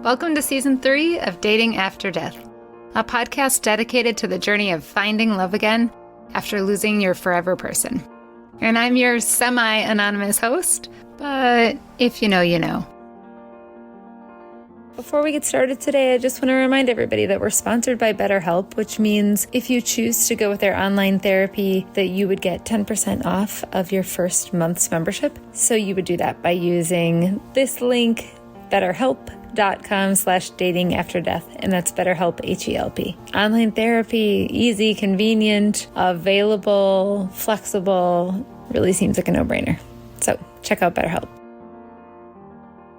Welcome to Season 3 of Dating After Death, a podcast dedicated to the journey of finding love again after losing your forever person. And I'm your semi-anonymous host, but if you know, you know. Before we get started today, I just want to remind everybody that we're sponsored by BetterHelp, which means if you choose to go with their online therapy, that you would get 10% off of your first month's membership. So you would do that by using this link, BetterHelp.com/datingafterdeath, and that's BetterHelp, H-E-L-P. Online therapy, easy, convenient, available, flexible, really seems like a no-brainer. So check out BetterHelp.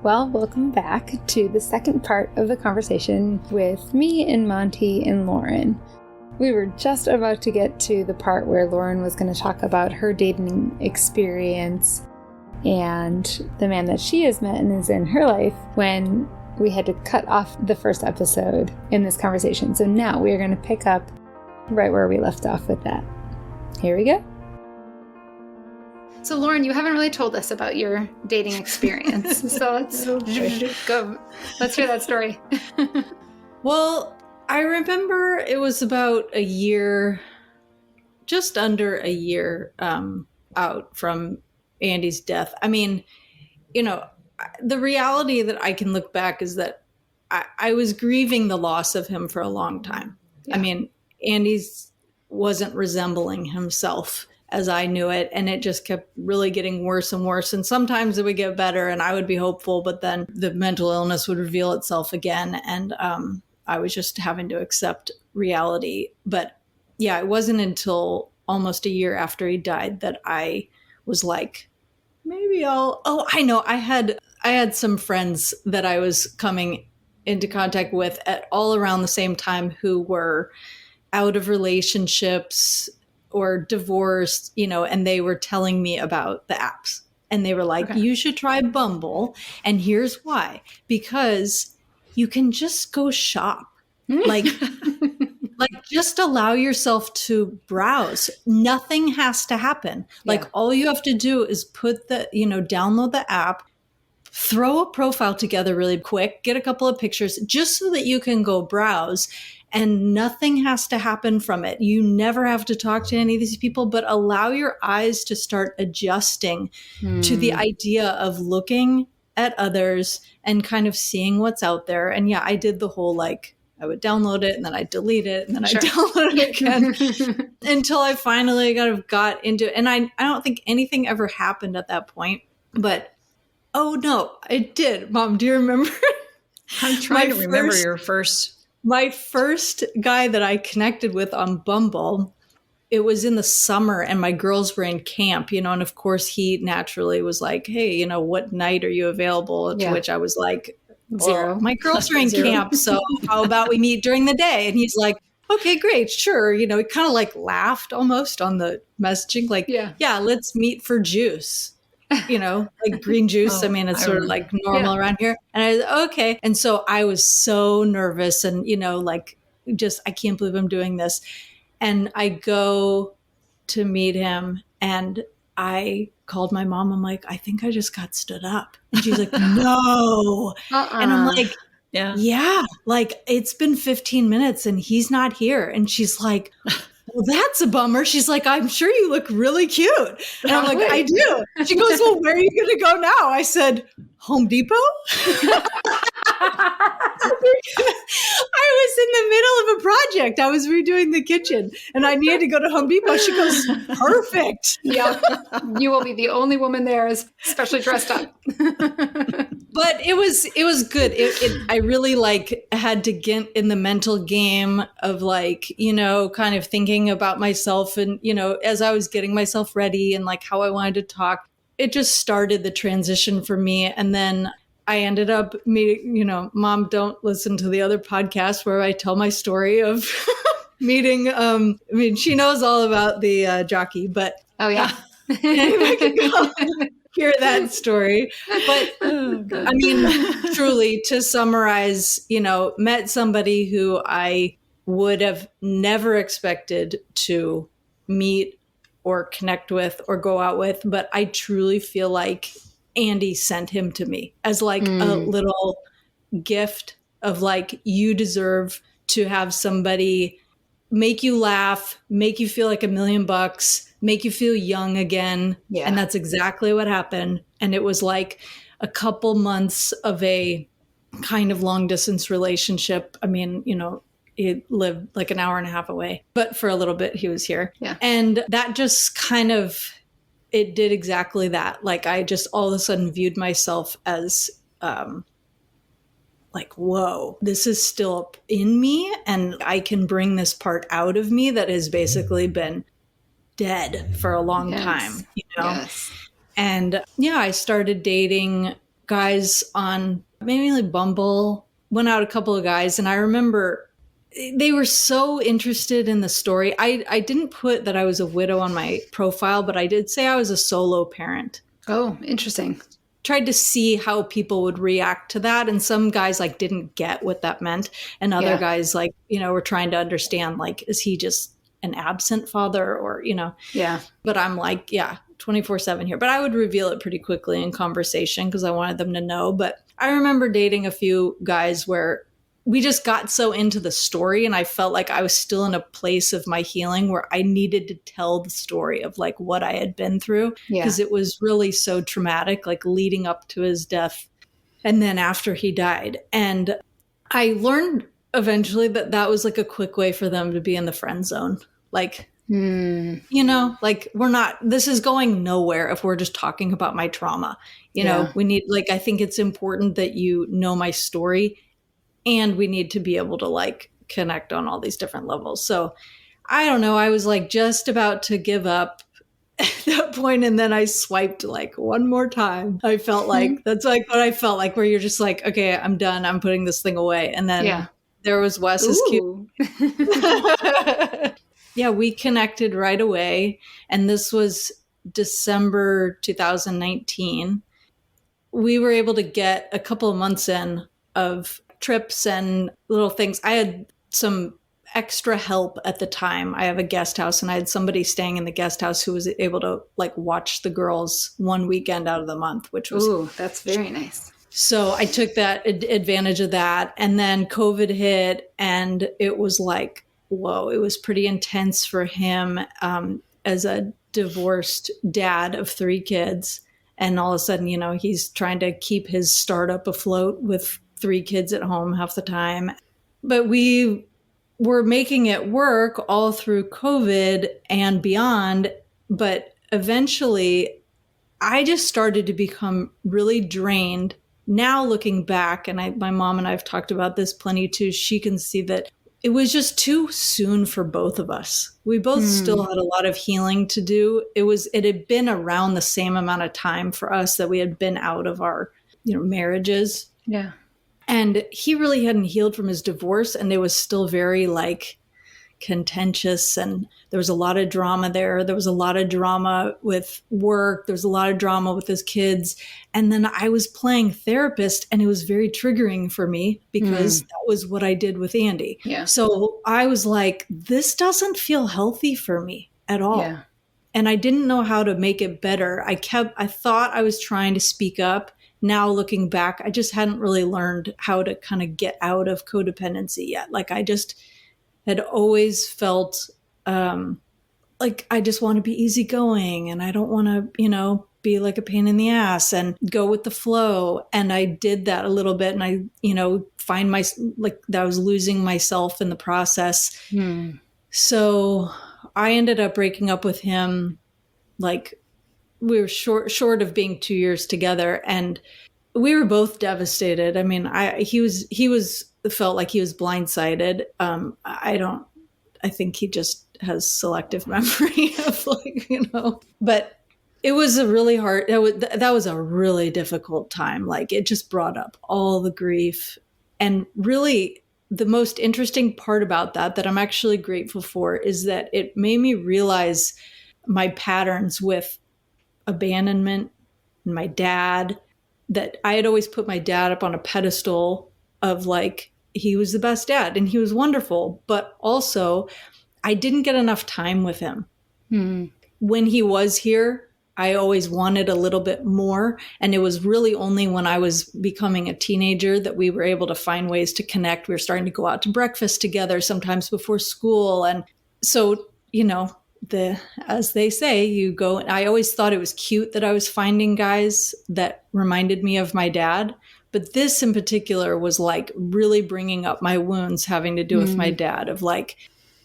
Well, welcome back to the second part of the conversation with me and Monti and Lauren. We were just about to get to the part where Lauren was going to talk about her dating experience and the man that she has met and is in her life when we had to cut off the first episode in this conversation. So now we are going to pick up right where we left off with that. Here we go. So Lauren, you haven't really told us about your dating experience. So let's go. Let's hear that story. Well, I remember it was about a year, just under a year out from Andy's death. I mean, you know, the reality that I can look back is that I was grieving the loss of him for a long time. Yeah. I mean, Andy's wasn't resembling himself as I knew it, and it just kept really getting worse and worse. And sometimes it would get better and I would be hopeful, but then the mental illness would reveal itself again. And I was just having to accept reality. But yeah, it wasn't until almost a year after he died that I was like, maybe I know. I had some friends that I was coming into contact with at all around the same time who were out of relationships or divorced, you know, and they were telling me about the apps. And they were like, okay, you should try Bumble. And here's why. Because you can just go shop. Like just allow yourself to browse. Nothing has to happen. Like all you have to do is download the app, throw a profile together really quick, get a couple of pictures just so that you can go browse. And nothing has to happen from it. You never have to talk to any of these people, but allow your eyes to start adjusting to the idea of looking at others and kind of seeing what's out there. And yeah, I did the whole, like, I would download it and then I'd delete it and then I'd download it again until I finally kind of got into it. And I don't think anything ever happened at that point, but oh no, it did. Mom, do you remember? I'm trying to remember your first. My first guy that I connected with on Bumble, it was in the summer and my girls were in camp, you know, and of course he naturally was like, hey, you know, what night are you available? To which I was like, zero. My girls are in camp, so how about we meet during the day? And he's like, okay, great, sure. You know, he kind of like laughed almost on the messaging, like, yeah, let's meet for juice. You know, like green juice. I mean, it's sort of like normal around here. And I was okay. And so I was so nervous and, you know, like just, I can't believe I'm doing this. And I go to meet him and I called my mom. I'm like, I think I just got stood up. And she's like, no. And I'm like, yeah, like it's been 15 minutes and he's not here. And she's like, well, that's a bummer. She's like, I'm sure you look really cute. And I'm like, I do. She goes, well, where are you going to go now? I said, Home Depot. I was in the middle of a project. I was redoing the kitchen and I needed to go to Home Depot. She goes, perfect. Yeah. You will be the only woman there, especially dressed up. But it was good. I really like had to get in the mental game of like, you know, kind of thinking about myself and, you know, as I was getting myself ready and like how I wanted to talk, it just started the transition for me. And then I ended up meeting, you know, Mom, don't listen to the other podcast where I tell my story of meeting. I mean, she knows all about the jockey, but I could go hear that story. But I mean, truly, to summarize, you know, met somebody who I would have never expected to meet or connect with or go out with, but I truly feel like Andy sent him to me as like a little gift of like, you deserve to have somebody make you laugh, make you feel like $1,000,000, make you feel young again. Yeah. And that's exactly what happened. And it was like a couple months of a kind of long distance relationship. I mean, you know, he lived like an hour and a half away, but for a little bit he was here. Yeah. And that just kind of, it did exactly that. Like I just all of a sudden viewed myself as like, whoa, this is still in me and I can bring this part out of me that has basically been dead for a long time, you know? Yes. And yeah, I started dating guys on mainly Bumble, went out a couple of guys. And I remember they were so interested in the story. I didn't put that I was a widow on my profile, but I did say I was a solo parent. Oh, interesting. Tried to see how people would react to that. And some guys like didn't get what that meant. And other guys like, you know, were trying to understand, like, is he just an absent father or, you know? Yeah. But I'm like, yeah, 24/7 here. But I would reveal it pretty quickly in conversation because I wanted them to know. But I remember dating a few guys where we just got so into the story and I felt like I was still in a place of my healing where I needed to tell the story of like what I had been through because it was really so traumatic, like leading up to his death and then after he died. And I learned eventually that that was like a quick way for them to be in the friend zone. Like, you know, like this is going nowhere if we're just talking about my trauma. You know, we need, like, I think it's important that you know my story. And we need to be able to like connect on all these different levels. So I don't know. I was like just about to give up at that point, and then I swiped like one more time. I felt like that's like what I felt like, where you're just like, okay, I'm done. I'm putting this thing away. And then there was Wes's cute. Yeah, we connected right away. And this was December 2019. We were able to get a couple of months in of trips and little things. I had some extra help at the time. I have a guest house and I had somebody staying in the guest house who was able to like watch the girls one weekend out of the month, which was that's very nice. So I took that advantage of that. And then COVID hit and it was like, whoa, it was pretty intense for him as a divorced dad of 3 kids. And all of a sudden, you know, he's trying to keep his startup afloat with 3 kids at home half the time. But we were making it work all through COVID and beyond. But eventually, I just started to become really drained. Now looking back, and my mom and I have talked about this plenty too, she can see that it was just too soon for both of us. We both still had a lot of healing to do. It had been around the same amount of time for us that we had been out of our, you know, marriages. Yeah. And he really hadn't healed from his divorce, and it was still very like contentious, and there was a lot of drama there. There was a lot of drama with work. There was a lot of drama with his kids. And then I was playing therapist, and it was very triggering for me because that was what I did with Andy. Yeah. So I was like, this doesn't feel healthy for me at all. Yeah. And I didn't know how to make it better. I thought I was trying to speak up. Now looking back, I just hadn't really learned how to kind of get out of codependency yet. Like I just had always felt like I just want to be easy-going and I don't want to, you know, be like a pain in the ass and go with the flow. And I did that a little bit, and I, you know, find that I was losing myself in the process. So I ended up breaking up with him. Like we were short of being 2 years together, and we were both devastated. I mean, he felt like he was blindsided. I think he just has selective memory of like, you know, but it was a really hard, that was a really difficult time. Like it just brought up all the grief. And really the most interesting part about that I'm actually grateful for is that it made me realize my patterns with abandonment and my dad, that I had always put my dad up on a pedestal of like, he was the best dad and he was wonderful, but also I didn't get enough time with him. When he was here, I always wanted a little bit more. And it was really only when I was becoming a teenager that we were able to find ways to connect. We were starting to go out to breakfast together, sometimes before school. And so, as they say, you go, I always thought it was cute that I was finding guys that reminded me of my dad. But this in particular was like really bringing up my wounds having to do with my dad, of like,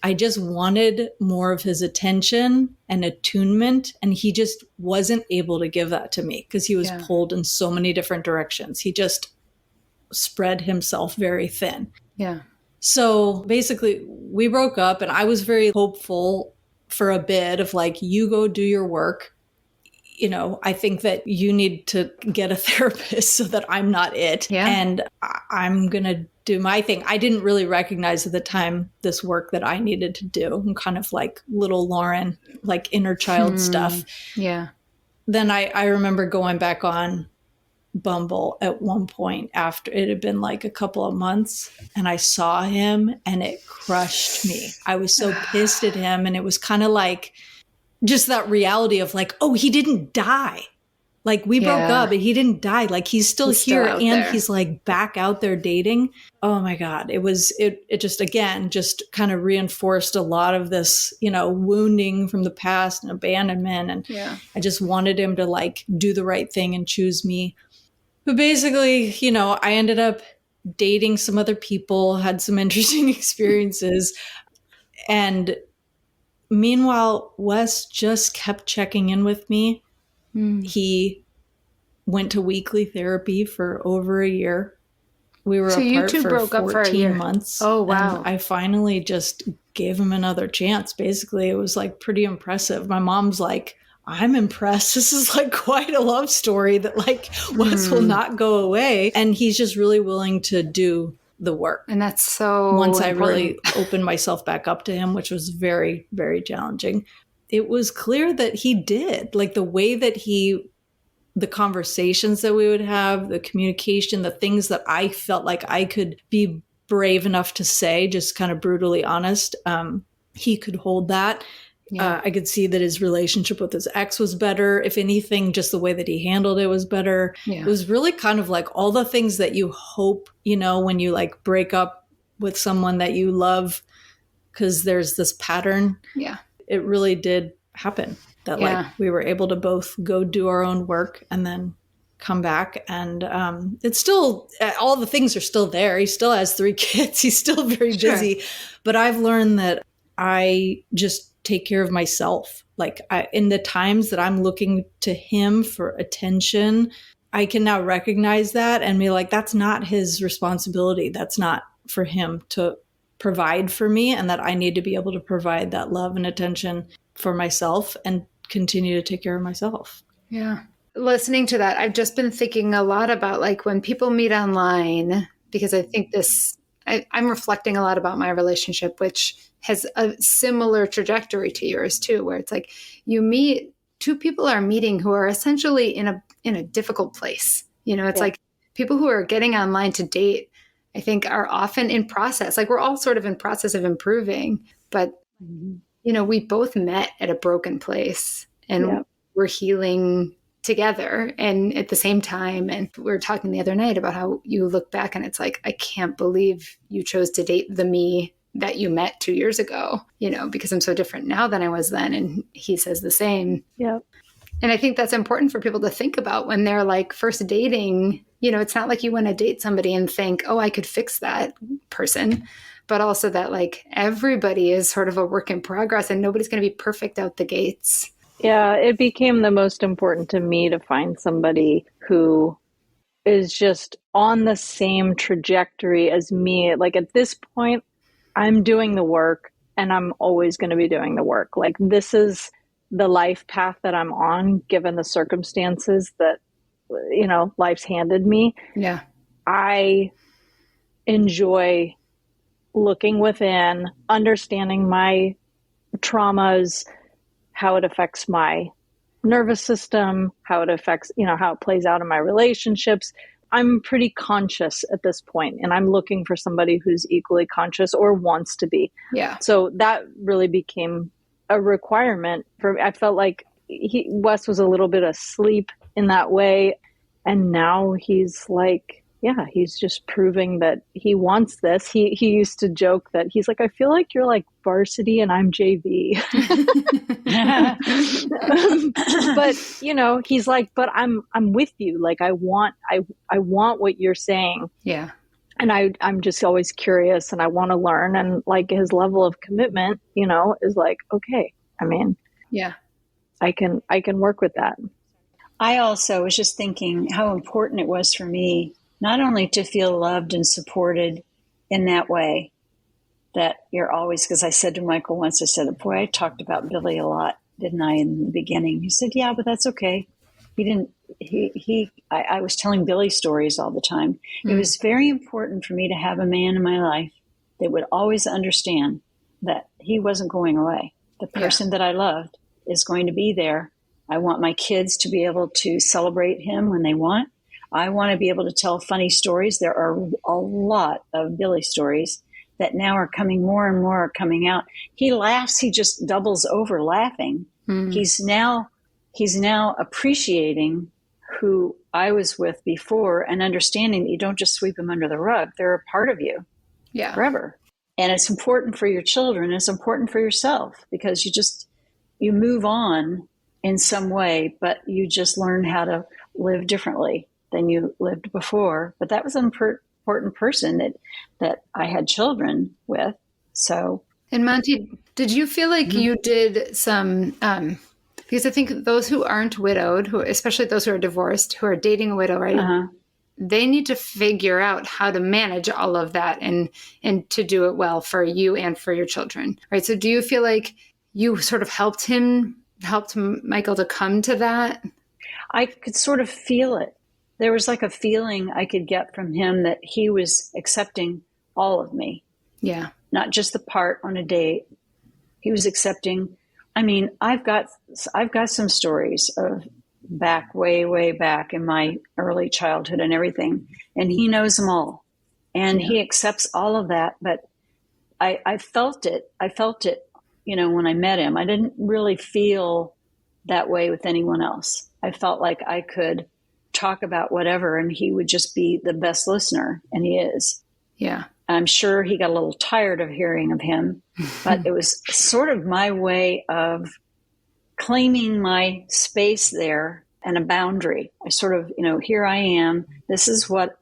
I just wanted more of his attention and attunement, and he just wasn't able to give that to me because he was pulled in so many different directions. He just spread himself very thin. Yeah. So basically, we broke up, and I was very hopeful for a bit of like, you go do your work. I think that you need to get a therapist so that I'm not it. Yeah. And I'm going to do my thing. I didn't really recognize at the time this work that I needed to do. I'm kind of like little Lauren, like inner child stuff. Yeah. Then I remember going back on Bumble at one point after it had been like a couple of months, and I saw him and it crushed me. I was so pissed at him, and it was kind of like just that reality of like, oh, he didn't die. Like we broke up, but he didn't die. Like he's still here, out and there. he's like back out there dating. Oh my God. It just, again, just kind of reinforced a lot of this, wounding from the past and abandonment. And I just wanted him to like do the right thing and choose me. But basically, I ended up dating some other people, had some interesting experiences. And meanwhile, Wes just kept checking in with me. He went to weekly therapy for over a year. We were So you apart two for broke up for a 14 year. months. Oh, wow. And I finally just gave him another chance. Basically, it was like pretty impressive. My mom's like, I'm impressed. This is like quite a love story that like Wes will not go away. And he's just really willing to do the work. And that's so once I important. really opened myself back up to him, which was very, very challenging. It was clear that he did, like the way that the conversations that we would have, the communication, the things that I felt like I could be brave enough to say, just kind of brutally honest. He could hold that. Yeah. I could see that his relationship with his ex was better. If anything, just the way that he handled it was better. Yeah. It was really kind of like all the things that you hope, when you like break up with someone that you love, because there's this pattern. Yeah. It really did happen that like we were able to both go do our own work and then come back. And it's still, all the things are still there. He still has 3 kids. He's still very busy. But I've learned that I just take care of myself. Like in the times that I'm looking to him for attention, I can now recognize that and be like, that's not his responsibility. That's not for him to provide for me, and that I need to be able to provide that love and attention for myself and continue to take care of myself. Yeah. Listening to that, I've just been thinking a lot about like when people meet online, because I think I'm reflecting a lot about my relationship, which has a similar trajectory to yours too, where it's like you meet, 2 people are meeting who are essentially in a difficult place. It's like people who are getting online to date, I think are often in process. Like we're all sort of in process of improving, but we both met at a broken place and we're healing together and at the same time. And we were talking the other night about how you look back and it's like, I can't believe you chose to date the me that you met 2 years ago, because I'm so different now than I was then. And he says the same. Yeah. And I think that's important for people to think about when they're like first dating. It's not like you want to date somebody and think, oh, I could fix that person, but also that like everybody is sort of a work in progress and nobody's going to be perfect out the gates. Yeah, it became the most important to me to find somebody who is just on the same trajectory as me. Like at this point, I'm doing the work and I'm always going to be doing the work. Like this is the life path that I'm on, given the circumstances that, life's handed me. Yeah. I enjoy looking within, understanding my traumas, how it affects my nervous system, how it affects, how it plays out in my relationships. I'm pretty conscious at this point, and I'm looking for somebody who's equally conscious or wants to be. Yeah. So that really became a requirement for me. I felt like Wes was a little bit asleep in that way. And now he's like, yeah, he's just proving that he wants this. He used to joke that he's like, I feel like you're like varsity and I'm JV. But you know, he's like, but I'm with you. Like I want what you're saying. Yeah. And I'm just always curious and I want to learn. And like his level of commitment, you know, is like, okay, I mean, yeah, I can work with that. I also was just thinking how important it was for me not only to feel loved and supported in that way, that you're always, because I said to Michael once, I said, boy, I talked about Billy a lot, didn't I, in the beginning? He said, yeah, but that's okay. I was telling Billy stories all the time. It was very important for me to have a man in my life that would always understand that he wasn't going away. The person that I loved is going to be there. I want my kids to be able to celebrate him when they want. I want to be able to tell funny stories. There are a lot of Billy stories that now are coming, more and more are coming out. He laughs. He just doubles over laughing. He's now appreciating who I was with before and understanding that you don't just sweep them under the rug. They're a part of you forever. And it's important for your children. It's important for yourself because you move on in some way, but you just learn how to live differently than you lived before. But that was an important person that I had children with. So, and Monty, did you feel like you did some, because I think those who aren't widowed, who, especially those who are divorced, who are dating a widow, right? They need to figure out how to manage all of that and to do it well for you and for your children, right? So do you feel like you sort of helped Michael to come to that? I could sort of feel it. There was like a feeling I could get from him that he was accepting all of me. Yeah. Not just the part on a date. He was accepting. I mean, I've got some stories of way back in my early childhood and everything, and he knows them all, and he accepts all of that. But I felt it. You know, when I met him, I didn't really feel that way with anyone else. I felt like I could talk about whatever, and he would just be the best listener, and he is. Yeah. I'm sure he got a little tired of hearing of him, but it was sort of my way of claiming my space there and a boundary. I sort of, you know, here I am. This is what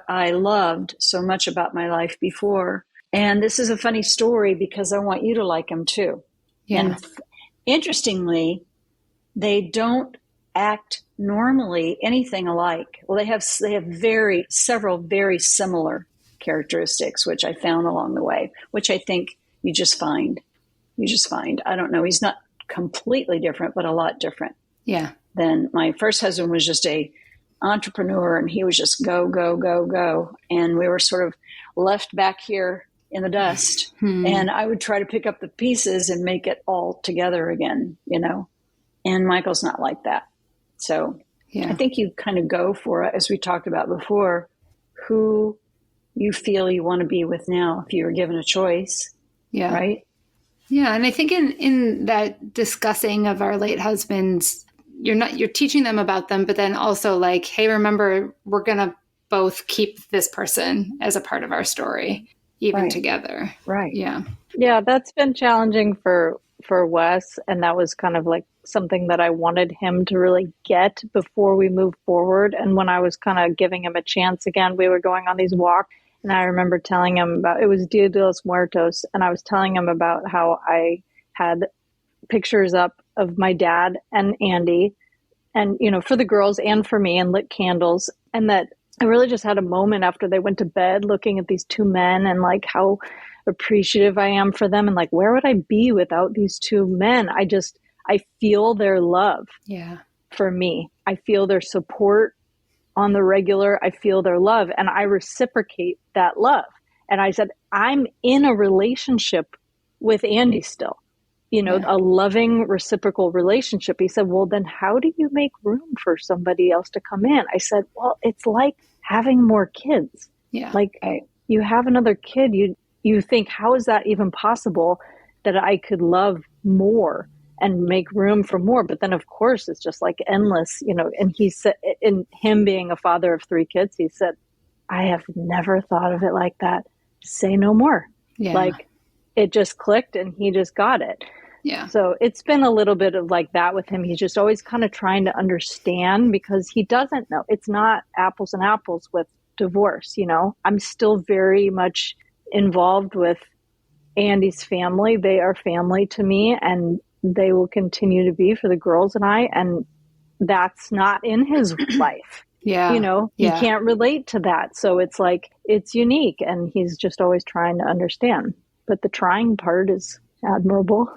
I loved so much about my life before. And this is a funny story because I want you to like him too. Yeah. And interestingly, they don't act normally anything alike. Well, they have several very similar characteristics, which I found along the way, which I think you just find. I don't know. He's not completely different, but a lot different. Yeah. Then my first husband was just a entrepreneur, and he was just go. And we were sort of left back here in the dust. And I would try to pick up the pieces and make it all together again, you know, and Michael's not like that. So I think you kind of go for it, as we talked about before, who you feel you want to be with now, if you were given a choice. Yeah. Right. Yeah. And I think in that discussing of our late husbands, you're teaching them about them, but then also like, hey, remember, we're going to both keep this person as a part of our story, even together. Right. Yeah. Yeah. That's been challenging for Wes. And that was kind of like something that I wanted him to really get before we moved forward. And when I was kind of giving him a chance again, we were going on these walks. And I remember telling him about, it was Dia de los Muertos. And I was telling him about how I had pictures up of my dad and Andy, and, you know, for the girls and for me, and lit candles. And that I really just had a moment after they went to bed looking at these two men and like how appreciative I am for them. And like, where would I be without these two men? I feel their love for me. I feel their support on the regular. I feel their love, and I reciprocate that love. And I said, I'm in a relationship with Andy still, you know, a loving reciprocal relationship. He said, well, then how do you make room for somebody else to come in? I said, well, it's like having more kids. Yeah. Like you have another kid, you think, how is that even possible that I could love more and make room for more. But then of course it's just like endless, and he said, in him being a father of 3 kids, he said, I have never thought of it like that. Say no more. Yeah. Like it just clicked and he just got it. Yeah. So it's been a little bit of like that with him. He's just always kind of trying to understand because he doesn't know. It's not apples and apples with divorce. I'm still very much involved with Andy's family. They are family to me and they will continue to be for the girls and I, and that's not in his life. Yeah. He can't relate to that. So it's like, it's unique and he's just always trying to understand. But the trying part is admirable.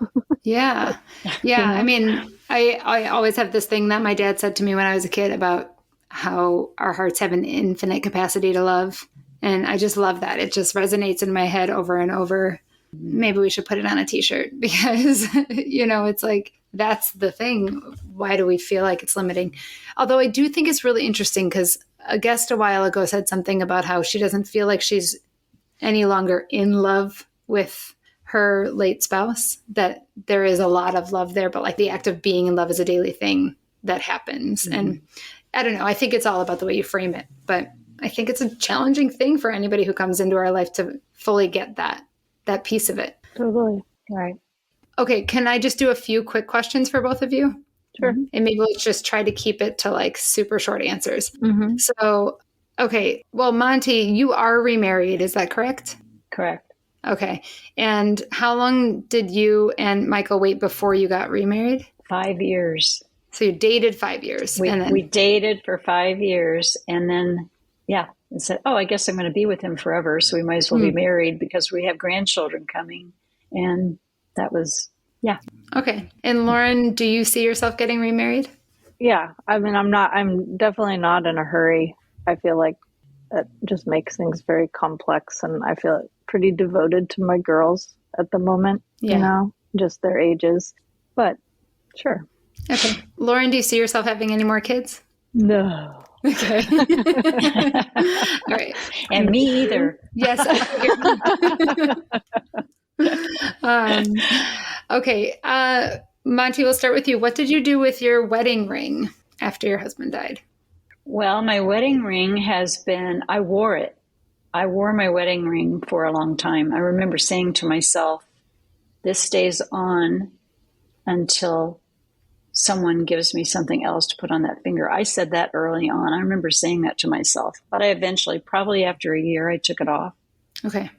Yeah. Yeah. I mean, I always have this thing that my dad said to me when I was a kid about how our hearts have an infinite capacity to love. And I just love that. It just resonates in my head over and over. Maybe we should put it on a t-shirt because, it's like, that's the thing. Why do we feel like it's limiting? Although I do think it's really interesting because a guest a while ago said something about how she doesn't feel like she's any longer in love with her late spouse, that there is a lot of love there, but like the act of being in love is a daily thing that happens. Mm-hmm. And I don't know, I think it's all about the way you frame it, but I think it's a challenging thing for anybody who comes into our life to fully get that piece of it. Totally. Right. Okay. Can I just do a few quick questions for both of you? Sure. And maybe let's just try to keep it to like super short answers. Mm-hmm. So, okay. Well, Monty, you are remarried. Is that correct? Correct. Okay. And how long did you and Michael wait before you got remarried? 5 years. So you dated 5 years. We dated for 5 years and then, and said, I guess I'm going to be with him forever. So we might as well be married because we have grandchildren coming. And that was, Okay. And Lauren, do you see yourself getting remarried? Yeah. I mean, I'm definitely not in a hurry. I feel like that just makes things very complex. And I feel pretty devoted to my girls at the moment, just their ages. But sure. Okay. Lauren, do you see yourself having any more kids? No. Okay. All right. And me either. Yes. Okay. Monty, we'll start with you. What did you do with your wedding ring after your husband died? Well, my wedding ring I wore it. I wore my wedding ring for a long time. I remember saying to myself, this stays on until someone gives me something else to put on that finger. I said that early on. I remember saying that to myself, but I eventually, probably after a year, I took it off. Okay.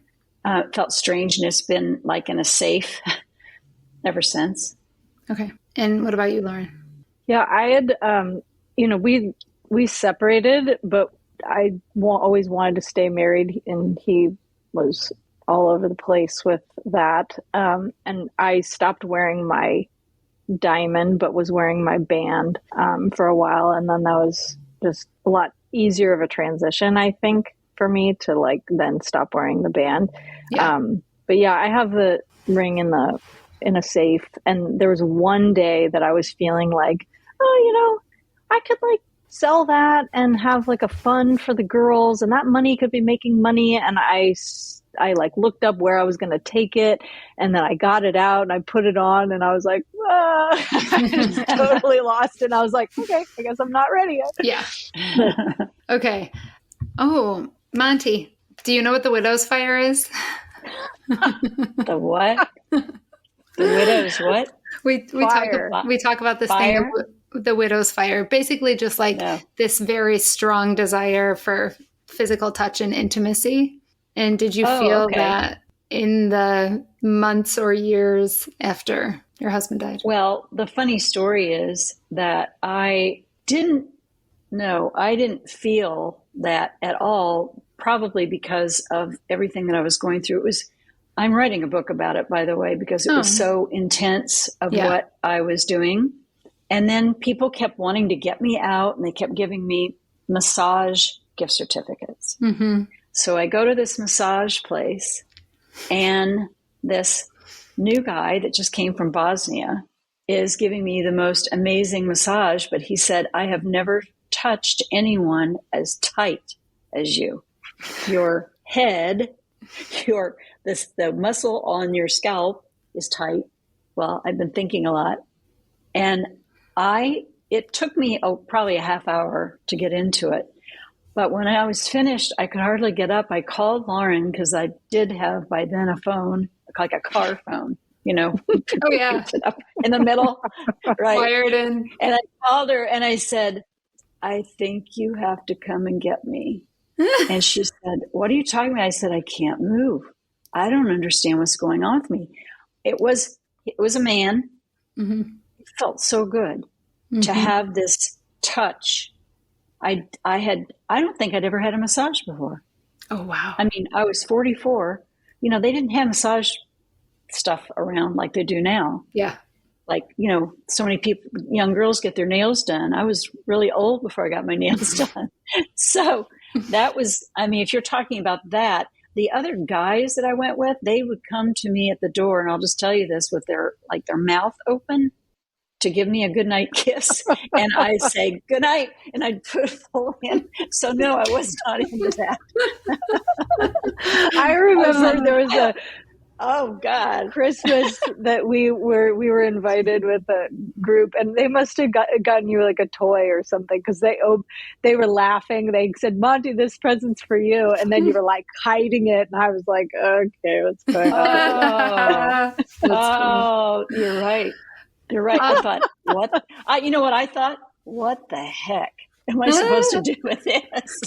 It felt strange, and it's been like in a safe ever since. Okay. And what about you, Lauren? Yeah, I had, we separated, but I always wanted to stay married, and he was all over the place with that. And I stopped wearing my diamond, but was wearing my band for a while. And then that was just a lot easier of a transition, I think, for me to like then stop wearing the band. Yeah. But yeah, I have the ring in a safe. And there was one day that I was feeling like, I could like sell that and have like a fund for the girls, and that money could be making money. And I like looked up where I was going to take it, and then I got it out and I put it on, and I was like, I was totally lost. And I was like, okay, I guess I'm not ready yet. Yeah. Okay. Oh, Monty, do you know what the widow's fire is? The what? The widow's what? We talk about this fire? thing, the widow's fire. Basically just like this very strong desire for physical touch and intimacy. And did you feel that in the months or years after your husband died? Well, the funny story is that I didn't feel that at all, probably because of everything that I was going through. I'm writing a book about it, by the way, because it was so intense of what I was doing. And then people kept wanting to get me out, and they kept giving me massage gift certificates. Mm-hmm. So I go to this massage place, and this new guy that just came from Bosnia is giving me the most amazing massage. But he said, I have never touched anyone as tight as you. Your head, the muscle on your scalp is tight. Well, I've been thinking a lot. And it took me probably a half hour to get into it. But when I was finished, I could hardly get up. I called Lauren because I did have by then a phone, like a car phone, Oh, yeah. Picks it up in the middle, right? Wired in. And I called her and I said, I think you have to come and get me. And she said, what are you talking about? I said, I can't move. I don't understand what's going on with me. It was a man. Mm-hmm. It felt so good to have this touch. I don't think I'd ever had a massage before. Oh, wow. I mean, I was 44. They didn't have massage stuff around like they do now. Yeah. Like, so many people, young girls get their nails done. I was really old before I got my nails done. So that was, if you're talking about that, the other guys that I went with, they would come to me at the door, and I'll just tell you this, with their mouth open to give me a goodnight kiss. And I'd say, good night. And I'd put a full in. So no, I was not into that. I remember there was a oh God, Christmas that we were invited with a group, and they must have gotten you like a toy or something, because they were laughing. They said, Monty, this present's for you. And then you were like hiding it. And I was like, okay, what's going on? Oh, you're right. You're right. I thought, what? You know what I thought? What the heck am I supposed to do with this?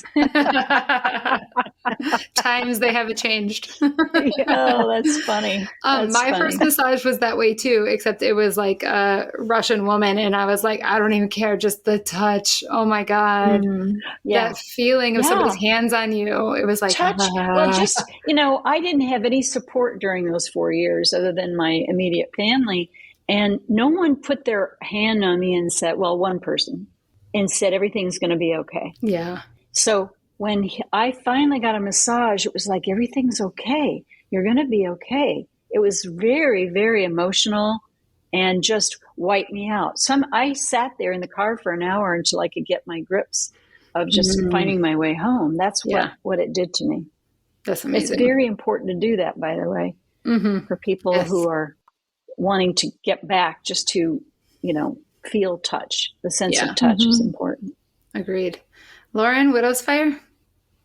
Times they haven't changed. Oh, that's funny. My first massage was that way too, except it was like a Russian woman, and I was like, I don't even care, just the touch. Oh my God. Yeah. That feeling of somebody's hands on you. It was like touch. Well, just, I didn't have any support during those 4 years other than my immediate family. And no one put their hand on me and said, well, one person, and said, everything's going to be okay. Yeah. So when I finally got a massage, it was like, everything's okay. You're going to be okay. It was very, very emotional and just wiped me out. I sat there in the car for an hour until I could get my grips of just finding my way home. That's what it did to me. That's amazing. It's very important to do that, by the way, for people who are wanting to get back just to, feel touch. The sense of touch is important. Agreed. Lauren, Widow's Fire?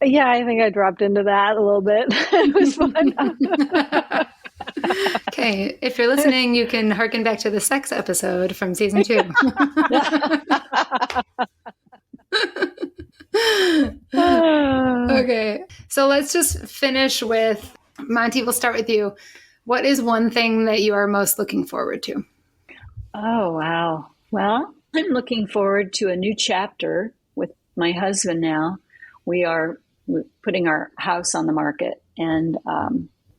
Yeah, I think I dropped into that a little bit. It was fun. Okay. If you're listening, you can hearken back to the sex episode from season 2. Okay. So let's just finish with, Monty, we'll start with you. What is one thing that you are most looking forward to? Oh, wow. Well, I'm looking forward to a new chapter with my husband now. We're putting our house on the market and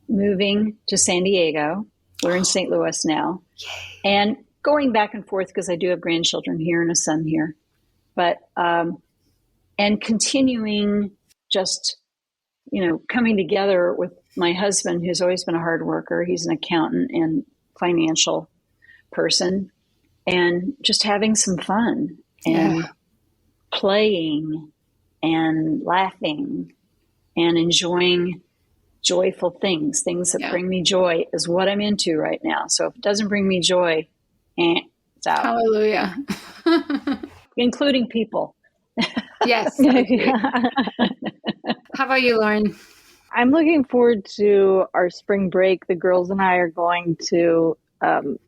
moving to San Diego. We're in St. Louis now. Yay. And going back and forth because I do have grandchildren here and a son here. But, and continuing just, coming together with my husband, who's always been a hard worker. He's an accountant and financial person, and just having some fun and playing and laughing and enjoying joyful things that bring me joy is what I'm into right now. So if it doesn't bring me joy, it's out. Hallelujah. Including people. Yes. How about you, Lauren? I'm looking forward to our spring break. The girls and I are going to,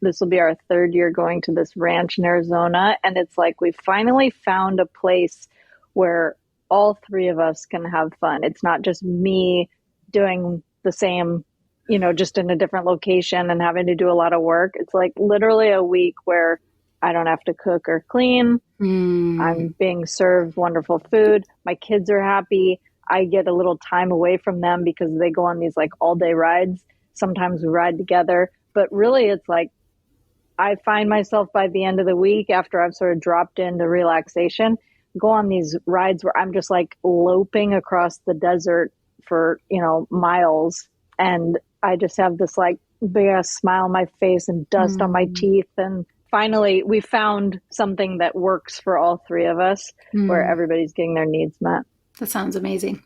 this will be our 3rd year going to this ranch in Arizona. And it's like we finally found a place where all 3 of us can have fun. It's not just me doing the same, just in a different location and having to do a lot of work. It's like literally a week where I don't have to cook or clean. I'm being served wonderful food. My kids are happy. I get a little time away from them because they go on these like all day rides. Sometimes we ride together, but really it's like, I find myself by the end of the week, after I've sort of dropped into relaxation, go on these rides where I'm just like loping across the desert for, miles. And I just have this like big ass smile on my face and dust on my teeth. And finally we found something that works for all 3 of us where everybody's getting their needs met. That sounds amazing.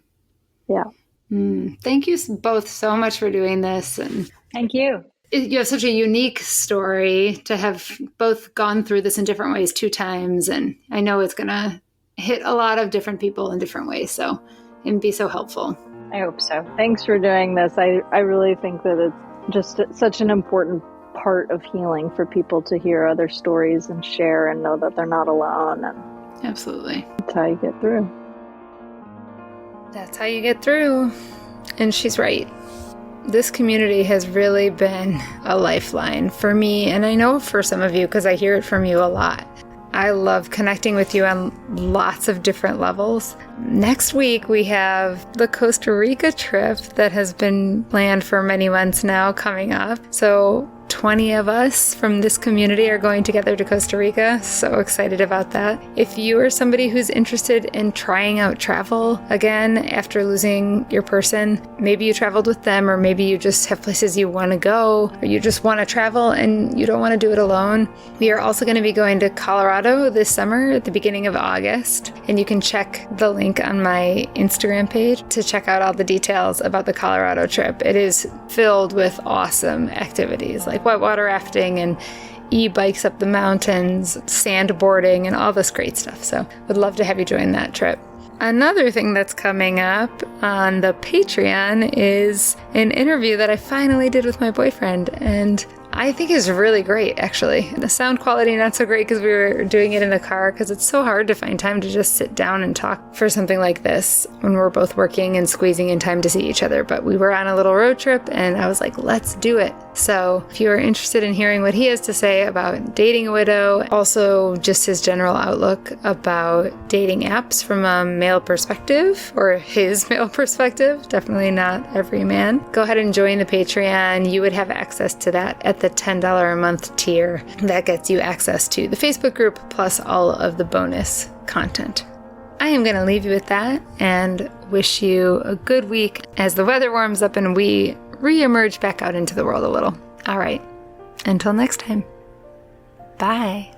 Yeah. Thank you both so much for doing this. And thank you. You have such a unique story to have both gone through this in different ways 2 times. And I know it's going to hit a lot of different people in different ways. So, and be so helpful. I hope so. Thanks for doing this. I really think that it's just such an important part of healing for people to hear other stories and share and know that they're not alone. And Absolutely. that's how you get through. That's how you get through. And she's right. This community has really been a lifeline for me, and I know for some of you because I hear it from you a lot. I love connecting with you on lots of different levels. Next week, we have the Costa Rica trip that has been planned for many months now coming up. So 20 of us from this community are going together to Costa Rica. So excited about that. If you are somebody who's interested in trying out travel again after losing your person, maybe you traveled with them, or maybe you just have places you want to go, or you just want to travel and you don't want to do it alone. We are also going to be going to Colorado this summer at the beginning of August. And you can check the link on my Instagram page to check out all the details about the Colorado trip. It is filled with awesome activities like whitewater rafting and e-bikes up the mountains, sandboarding, and all this great stuff. So would love to have you join that trip. Another thing that's coming up on the Patreon is an interview that I finally did with my boyfriend, and I think is really great, actually. The sound quality not so great because we were doing it in the car, because it's so hard to find time to just sit down and talk for something like this when we're both working and squeezing in time to see each other. But we were on a little road trip and I was like, let's do it. So if you are interested in hearing what he has to say about dating a widow, also just his general outlook about dating apps from a male perspective, or his male perspective, definitely not every man, go ahead and join the Patreon. You would have access to that at the $10 a month tier. That gets you access to the Facebook group plus all of the bonus content. I am going to leave you with that and wish you a good week as the weather warms up and we re-emerge back out into the world a little. All right. Until next time. Bye.